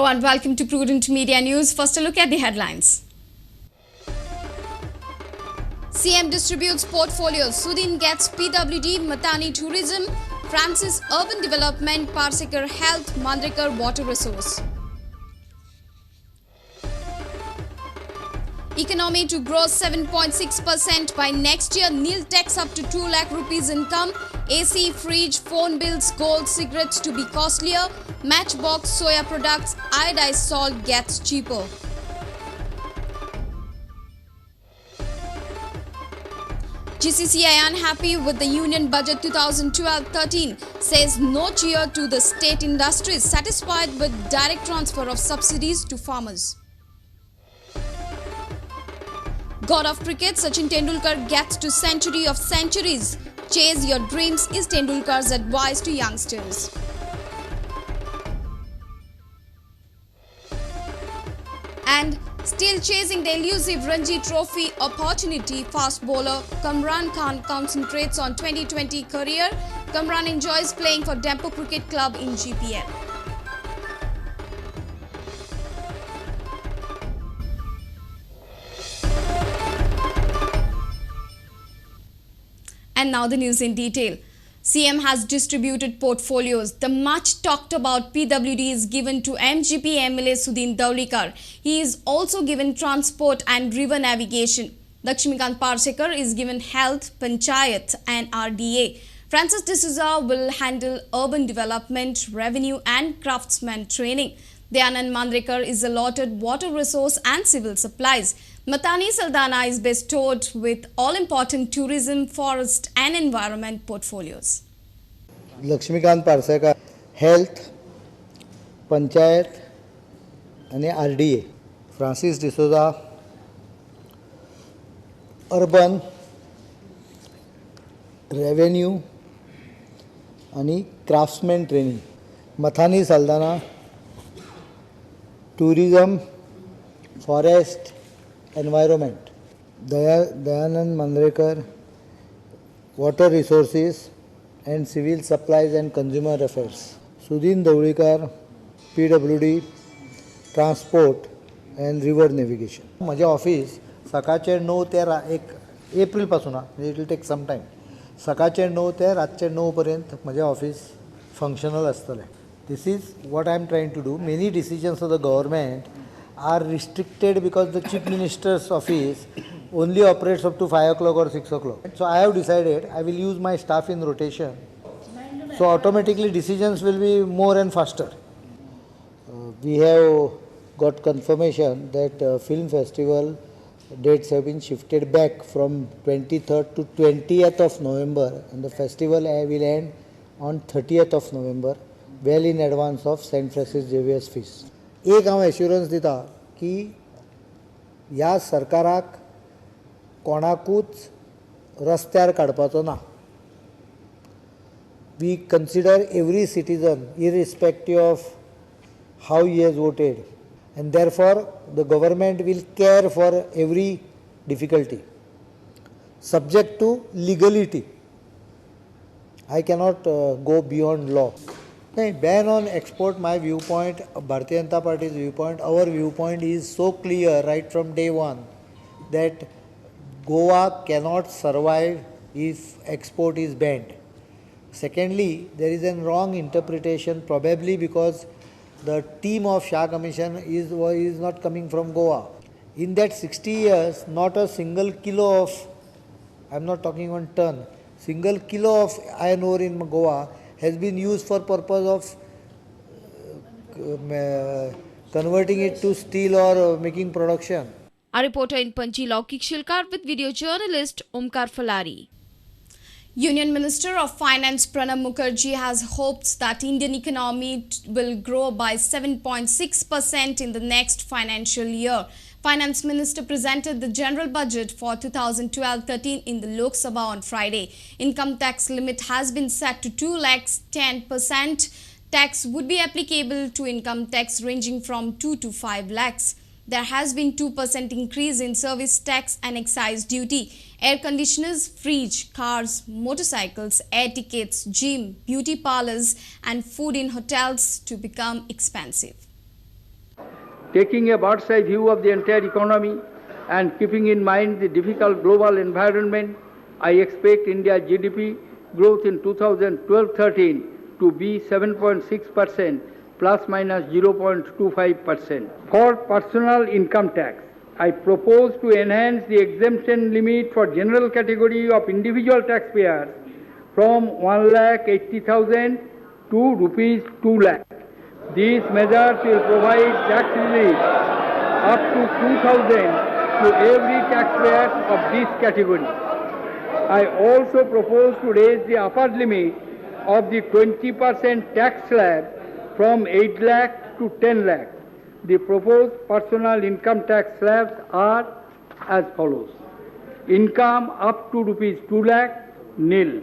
and welcome to Prudent Media News. First, a look at the headlines. CM distributes portfolios. Sudin gets PWD, Mathany Tourism, Francis Urban Development, Parsekar Health, Mandrekar Water Resource. Economy to grow 7.6% by next year. Nil tax up to 2 lakh rupees income. AC, fridge, phone bills, gold, cigarettes to be costlier. Matchbox, soya products, iodized salt gets cheaper. GCCI unhappy with the Union Budget 2012-13, says no cheer to the state industries, satisfied with direct transfer of subsidies to farmers. God of cricket, Sachin Tendulkar gets to century of centuries. Chase your dreams is Tendulkar's advice to youngsters. And still chasing the elusive Ranji Trophy opportunity, fast bowler Kamran Khan concentrates on 2020 career. Kamran enjoys playing for Dempo Cricket Club in GPL. And now the news in detail. CM has distributed portfolios. The much talked about PWD is given to MGP MLA Sudin Tendulkar. He is also given transport and river navigation. Lakshmikant Parsekar is given health, panchayat and RDA. Francis D'Souza will handle urban development, revenue and craftsman training. Dayanand Mandrekar is allotted water resource and civil supplies. Mathany Saldana is bestowed with all-important tourism, forest and environment portfolios. Lakshmikant Parsekar Health, Panchayat and RDA. Francis D'Souza Urban, Revenue and Craftsman Training. Mathany Saldana Tourism, Forest, Environment. Dayanand Mandrekar Water Resources and Civil Supplies and Consumer Affairs. Sudin Tendulkar PWD Transport and River Navigation. माझे office सकाळचे 9 ते 1 April पासून it will take some time सकाळचे 9 ते रातचे 9 पर्यंत माझे office functional असतले. This is what I am trying to do. Many decisions of the government are restricted because the Chief Minister's office only operates up to 5 o'clock or 6 o'clock. So I have decided I will use my staff in rotation. So automatically decisions will be more and faster. We have got confirmation that film festival dates have been shifted back from 23rd to 20th of November, and the festival will end on 30th of November, well in advance of St. Francis Xavier's feast. एक हांव assurance दिता की ह्या सरकाराक कोणाकूच रस्त्यार काडपाचो ना. We consider every citizen irrespective of how he has voted, and therefore the government will care for every difficulty subject to legality. I cannot go beyond law. Ban on export, my viewpoint, Bharatiya Janata Party's viewpoint, our viewpoint is so clear right from day one that Goa cannot survive if export is banned. Secondly, there is a wrong interpretation, probably because the team of Shah Commission is not coming from Goa. In that 60 years, not a single kilo of, I am not talking on ton, single kilo of iron ore in Goa has been used for purpose of converting it to steel or making production. A reporter in Panchi, Laukik Shilkar, with video journalist Omkar Falari. Union Minister of Finance Pranab Mukherjee has hopes that Indian economy will grow by 7.6% in the next financial year. Finance Minister presented the general budget for 2012-13 in the Lok Sabha on Friday. Income tax limit has been set to 2 lakhs 10%. Tax would be applicable to income tax ranging from 2 to 5 lakhs. There has been 2% increase in service tax and excise duty. Air conditioners, fridge, cars, motorcycles, air tickets, gym, beauty parlors and food in hotels to become expensive. Taking a bird's eye view of the entire economy and keeping in mind the difficult global environment, I expect India's GDP growth in 2012-13 to be 7.6% plus minus 0.25%. For personal income tax, I propose to enhance the exemption limit for general category of individual taxpayers from 1,80,000 to rupees 2 lakh. These measures will provide tax relief up to 2,000 to every taxpayer of this category. I also propose to raise the upper limit of the 20% tax slab from 8 lakh to 10 lakh. The proposed personal income tax slabs are as follows. Income up to rupees 2 lakh, nil.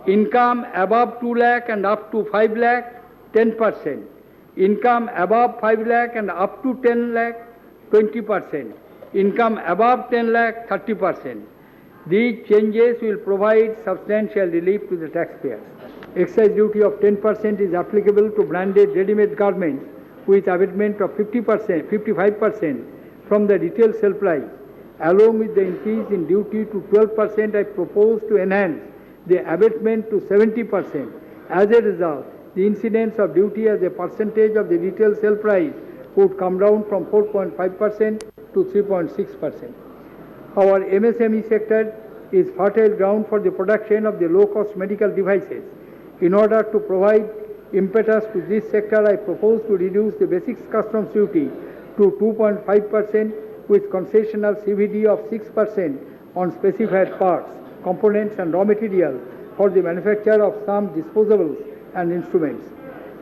Income above 2 lakh and up to 5 lakh, 10%. Income above 5 lakh and up to 10 lakh, 20%. Income above 10 lakh, 30%. These changes will provide substantial relief to the taxpayers. Excise duty of 10% is applicable to branded ready-made garments with abatement of 50%, 55% from the retail sale price. Along with the increase in duty to 12%, I propose to enhance the abatement to 70%. As a result, the incidence of duty as a percentage of the retail sale price would come down from 4.5% to 3.6%. Our MSME sector is fertile ground for the production of the low-cost medical devices. In order to provide impetus to this sector, I propose to reduce the basic customs duty to 2.5% with concessional CVD of 6% on specified parts, components and raw materials for the manufacture of some disposables and instruments.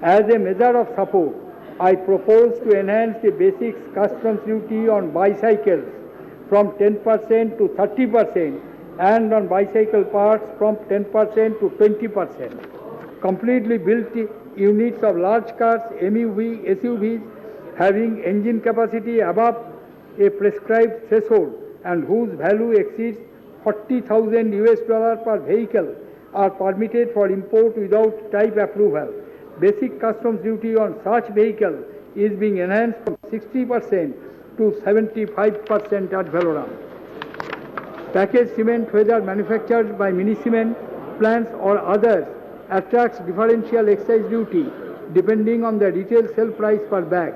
As a measure of support, I propose to enhance the basic customs duty on bicycles from 10% to 30% and on bicycle parts from 10% to 20%. Completely built units of large cars, MUV, SUVs having engine capacity above a prescribed threshold and whose value exceeds $40,000 per vehicle are permitted for import without type approval. Basic customs duty on such vehicle is being enhanced from 60% to 75% ad valorem. Packaged cement, whether manufactured by mini cement plants or others, attracts differential excise duty depending on the retail sale price per bag.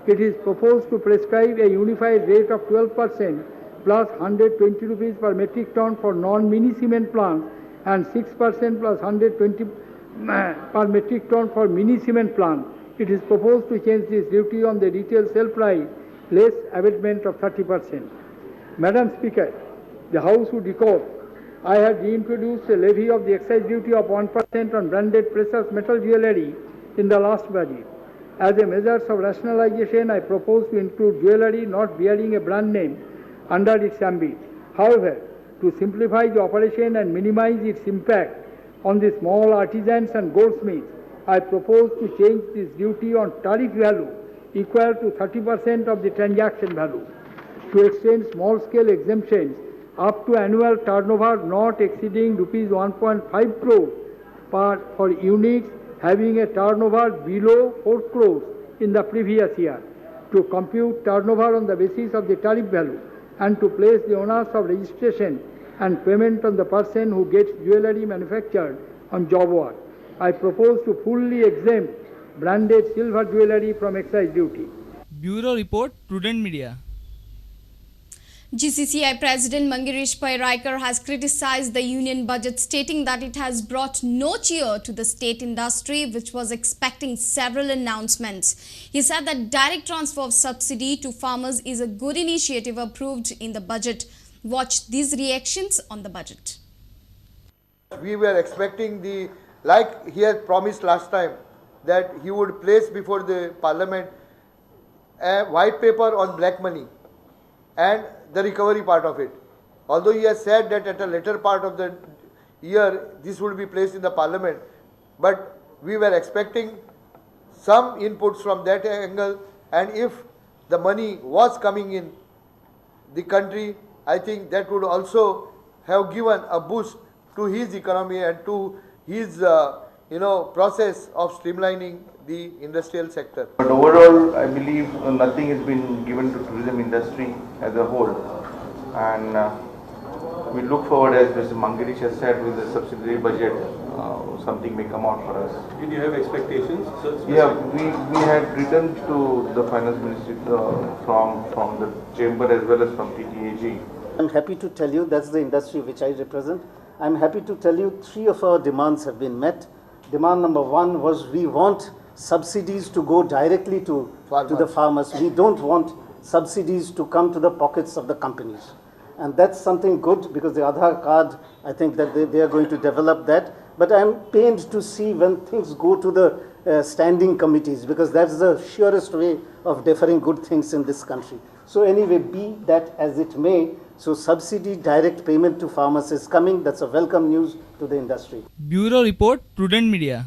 It is proposed to prescribe a unified rate of 12% plus 120 rupees per metric ton for non-mini cement plants and 6% plus 120 per metric ton for mini cement plant. It is proposed to change this duty on the retail sale price less abatement of 30%. Madam Speaker, the House would recall I had reintroduced a levy of the excise duty of 1% on branded precious metal jewellery in the last budget. As a measure of rationalization, I propose to include jewellery not bearing a brand name under its ambit. However, to simplify the operation and minimize its impact on the small artisans and goldsmiths, I propose to change this duty on tariff value equal to 30% of the transaction value, to extend small-scale exemptions up to annual turnover not exceeding rupees 1.5 crore for units having a turnover below 4 crores in the previous year, to compute turnover on the basis of the tariff value, and to place the onus of registration and payment on the person who gets jewellery manufactured on job work. I propose to fully exempt branded silver jewellery from excise duty. Bureau Report, Prudent Media. GCCI President Mandrekar Water has criticized the union budget, stating that it has brought no cheer to the state industry, which was expecting several announcements. He said that direct transfer of subsidy to farmers is a good initiative approved in the budget. Watch these reactions on the budget. We were expecting like he had promised last time, that he would place before the parliament a white paper on black money and the recovery part of it. Although he has said that at a later part of the year this would be placed in the parliament, but we were expecting some inputs from that angle, and if the money was coming in the country, I think that would also have given a boost to his economy and to his process of streamlining the industrial sector. But overall, I believe nothing has been given to tourism industry as a whole, and we look forward, as Mr. Mangadish has said, with the subsidiary budget, something may come out for us. Did you have expectations? Yeah, we had written to the finance ministry from the chamber as well as from TTAG. I'm happy to tell you, that's the industry which I represent. I'm happy to tell you 3 of our demands have been met. Demand number 1 was we want subsidies to go directly to the farmers. We don't want subsidies to come to the pockets of the companies. And that's something good, because the Aadhaar card, I think that they are going to develop that. But I'm pained to see when things go to the standing committees, because that's the surest way of deferring good things in this country. So anyway, be that as it may, so subsidy direct payment to farmers is coming. That's a welcome news to the industry. Bureau Report, Prudent Media.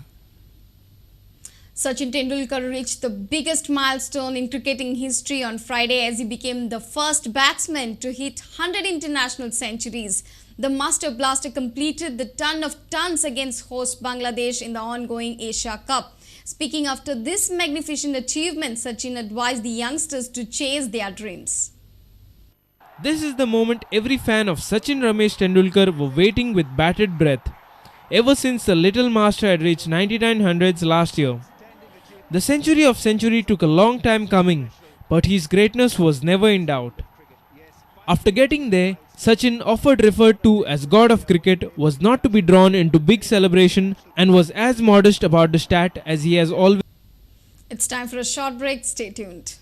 Sachin Tendulkar reached the biggest milestone in cricketing history on Friday as he became the first batsman to hit 100 international centuries. The Master Blaster completed the ton of tons against host Bangladesh in the ongoing Asia Cup. Speaking after this magnificent achievement, Sachin advised the youngsters to chase their dreams. This is the moment every fan of Sachin Ramesh Tendulkar were waiting with bated breath, ever since the little master had reached 99 hundreds last year. The century of century took a long time coming, but his greatness was never in doubt. After getting there, Sachin, often referred to as God of Cricket, was not to be drawn into big celebration and was as modest about the stat as he has always. It's time for a short break. Stay tuned.